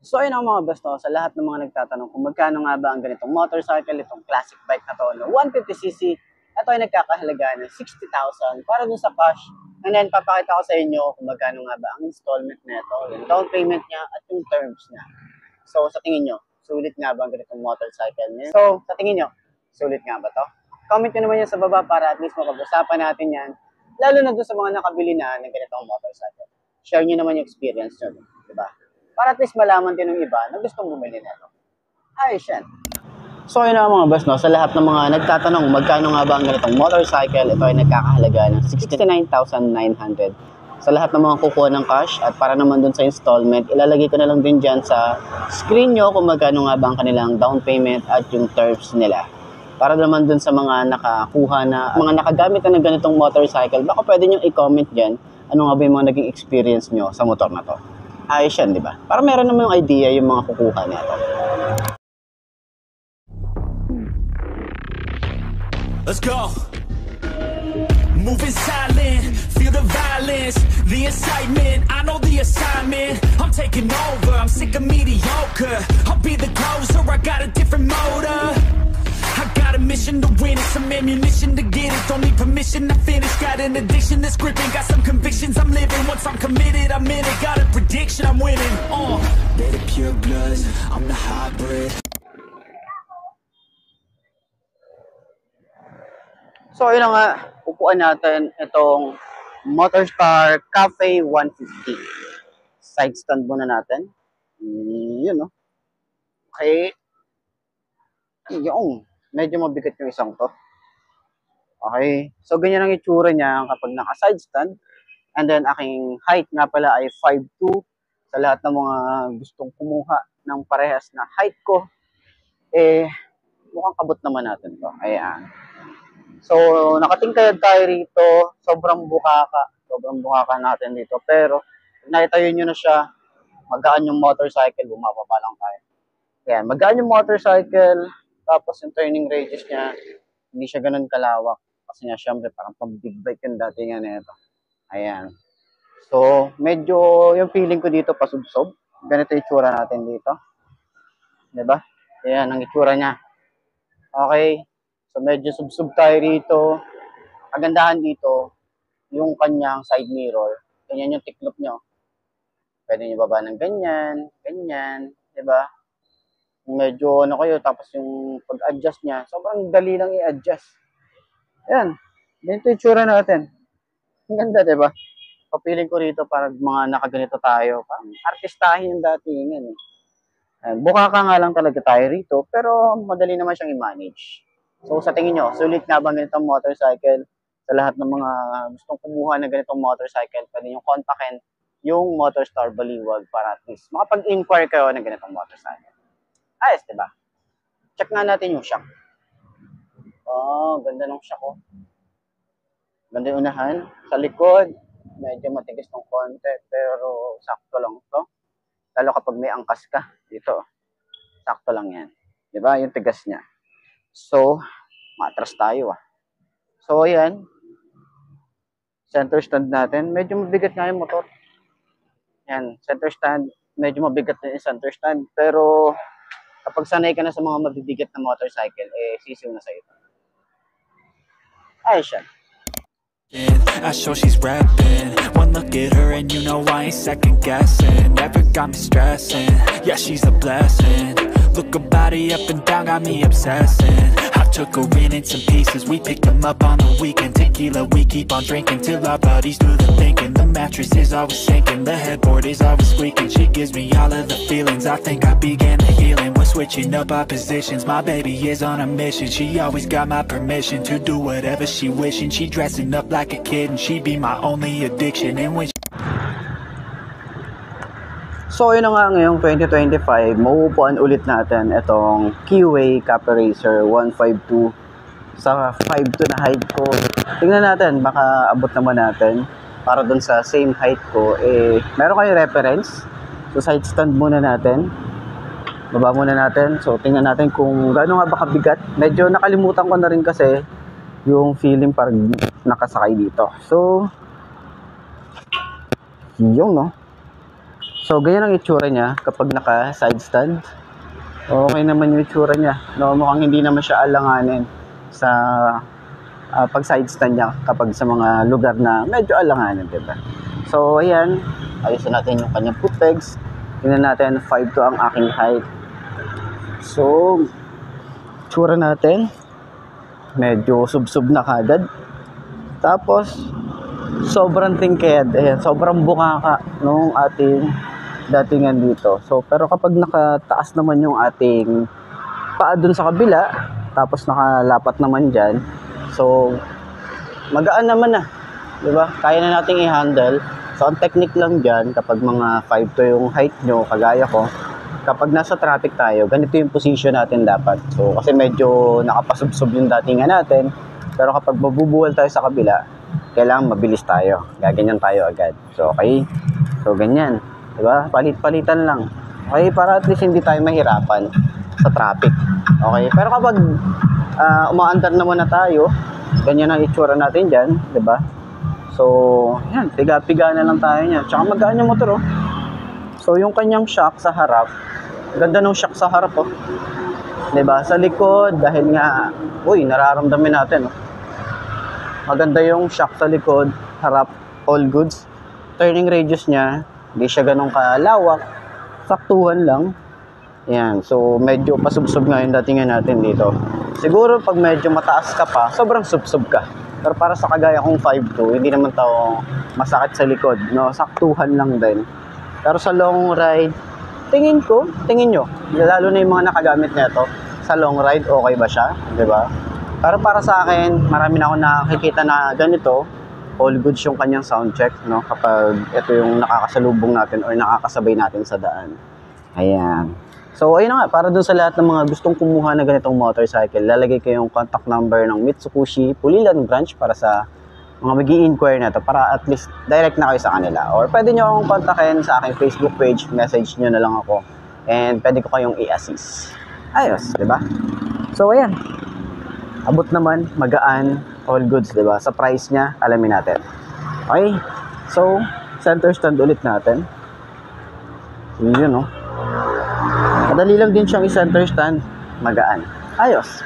So ayun ang mga besto sa lahat ng mga nagtatanong kung magkano nga ba ang ganitong motorcycle, itong classic bike na to, no? 150cc, ito ay nagkakahalaga ng 60,000 para dun sa cash. And then papakita ko sa inyo kung magkano nga ba ang installment nito, yung down payment niya at yung terms niya. So sa tingin nyo, sulit nga ba ang ganitong motorcycle niya? So sa tingin nyo, sulit nga ba to? Comment nyo naman yan sa baba para at least mapag-usapan natin yan, lalo na dun sa mga nakabili na ng ganitong motorcycle. Share nyo naman yung experience nyo, diba? Para at least malaman din ng iba na gustong bumili nito. Ayos yan. So yun na mga boss, no? Sa lahat ng mga nagtatanong magkano nga ba ang ganitong motorcycle, ito ay nagkakahalaga ng 69,900. Sa lahat ng mga kukuha ng cash at para naman dun sa installment, ilalagay ko na lang din dyan sa screen nyo kung magkano nga ba ang kanilang down payment at yung terms nila. Para naman dun sa mga nakakuha na, mga nakagamit na ng ganitong motorcycle, baka pwede nyo i-comment dyan ano nga ba yung mga naging experience nyo sa motor na to. Ayos yan, di ba? Para meron naman yung idea yung mga kukuha nito. Let's go. Moving silent, feel the violence, the excitement, I know the assignment. I'm taking over, I'm sick of mediocre. I'll be the closer, I got a different motor. I got a mission to win it, some ammunition to get it. Don't need permission to finish, got an addiction that's gripping. Got some convictions I'm living, once I'm committed, I'm in it. Got a prediction, I'm winning. They're the pure bloods, I'm the hybrid. So yun na nga, upuan natin itong Motorstar Cafe 150. Side stand muna natin. Yun, no? Okay. Yung, medyo mabigat yung isang to. Okay. So ganyan ang itsura niya kapag naka-side stand. And then aking height nga pala ay 5'2". Sa lahat ng mga gustong kumuha ng parehas na height ko, eh, mukhang kabot naman natin to. Ayan. So, nakatingkayad tayo rito. Sobrang bukaka. Sobrang bukaka natin dito. Pero, pag naitayo nyo na siya, magaan yung motorcycle, bumababa lang tayo. Ayan, magaan yung motorcycle. Tapos yung turning radius niya, hindi siya ganun kalawak. Kasi nga, syempre, parang pang big bike yung datingan nito. Ayan. So, medyo yung feeling ko dito pasubsob. Ganito yung itsura natin dito. Diba? Ayan, ang itsura niya. Okay. So, medyo subsub tayo rito. Kagandahan dito, yung kanyang side mirror. Ganyan yung tiklop nyo. Pwede nyo baba ng ganyan, ganyan. Diba? Medyo ano kayo, tapos yung pag-adjust niya, sobrang dali lang i-adjust. Ayan. Ganito yung itsura natin. Ang ganda, diba? Papiling ko rito para mga nakaganito tayo. Parang artistahin yung datingan. Bukaka nga lang talaga tayo rito, pero madali naman siyang i-manage. So sa tingin nyo, sulit nga ba ganitong motorcycle? Sa lahat ng mga gustong kumuha ng ganitong motorcycle, pwede nyo kontakin yung Motorstar Baliwag para at least makapag-inquire kayo ng ganitong motorcycle. Ayos, diba? Check nga natin yung shock. Oh, ganda ng shock ko. Ganda yung unahan. Sa likod, medyo matigas ng konti, pero sakto lang to. Lalo kapag may angkas ka, dito, sakto lang yan. Diba? Yung tigas niya. So, matras tayo So, ayan. Center stand natin. Medyo mabigat nga yung motor. Yan, center stand. Medyo mabigat din yung center stand. Pero, kapag sanay ka na sa mga mabibigat na motorcycle, eh, sisiw na sa'yo. Ayos siya. I show she's rapping. One look at her and you know I ain't second guessing. Never got me stressing. Yeah, she's a blessing. Look her body up and down, got me obsessing. I took her in some pieces. We picked them up on the weekend. Tequila, we keep on drinking till our bodies do the thinking. The mattress is always sinking. The headboard is always squeaking. She gives me all of the feelings. I think I began the healing. We're switching up our positions. My baby is on a mission. She always got my permission to do whatever she wishing. She dressing up like a kid and she be my only addiction. And when So, yun na nga ngayong 2025, mauupuan ulit natin itong Keyway Cafe Racer 152 sa 5'2" na height ko. Tingnan natin, baka abot naman natin para dun sa same height ko. Eh, meron kayo reference? So, side stand muna natin. Baba muna natin. So, tingnan natin kung gaano nga ba kabigat. Medyo nakalimutan ko na rin kasi yung feeling parang nakasakay dito. So, yung no. So, ganyan ang itsura niya kapag naka-side stand. Okay naman yung itsura niya. No, mukhang hindi naman siya alanganin sa pag side stand niya kapag sa mga lugar na medyo alanganin, diba? So, ayan. Ayusin natin yung kanyang foot pegs. Tingnan natin, 5'2" ang aking height. So, itsura natin. Medyo sub-sub na kagad. Tapos, sobrang tingked. Ayan, sobrang bukaka nung ating datingan dito. So, pero kapag nakataas naman yung ating paa dun sa kabila, tapos nakalapat naman dyan, so, magaan naman na. Diba? Kaya na nating i-handle. So, ang technique lang dyan, kapag mga 5'2" yung height nyo, kagaya ko, kapag nasa traffic tayo, ganito yung position natin dapat. So, kasi medyo nakapasubsob yung datingan natin. Pero kapag mabubuwal tayo sa kabila, kailangan mabilis tayo. Gaganyan tayo agad. So, okay. So, ganyan. Diba? Palit-palitan lang. Okay, para at least hindi tayo mahirapan sa traffic. Okay, pero kapag umaandar naman na tayo, ganyan ang itsura natin dyan, diba? So, yan, piga-piga na lang tayo niya. Tsaka magaan yung motor, oh. So, yung kanyang shock sa harap, ganda ng shock sa harap, oh. Diba? Sa likod, dahil nga, uy, nararamdamin natin, oh. Maganda yung shock sa likod, harap, all goods. Turning radius niya, hindi siya ganun kalawak, saktuhan lang. Yan, so medyo pasubsob nga yung datingan natin dito. Siguro pag medyo mataas ka pa, sobrang subsob ka. Pero para sa kagaya kong 5'2", hindi naman tao masakit sa likod, no? Saktuhan lang din. Pero sa long ride, tingin nyo, lalo na yung mga nakagamit nito, sa long ride, okay ba siya? Diba? Pero para sa akin, marami na ako nakikita na ganito, all goods yung kanyang sound check, no? Kapag ito yung nakakasalubong natin or nakakasabay natin sa daan. Ayan. So, ayun na nga, para dun sa lahat ng mga gustong kumuha na ganitong motorcycle, lalagay ko yung contact number ng Mitsubishi Pulilan Branch para sa mga mag-i-inquire na to, para at least direct na kayo sa kanila. Or pwede nyo akong kontakin sa aking Facebook page, message nyo na lang ako, and pwede ko kayong i-assist. Ayos, diba? So, ayan. Abot naman, magaan, all goods, diba? Sa price niya, alamin natin. Okay? So, center stand ulit natin. Yun, no? Madali lang din siyang i-center stand, magaan. Ayos.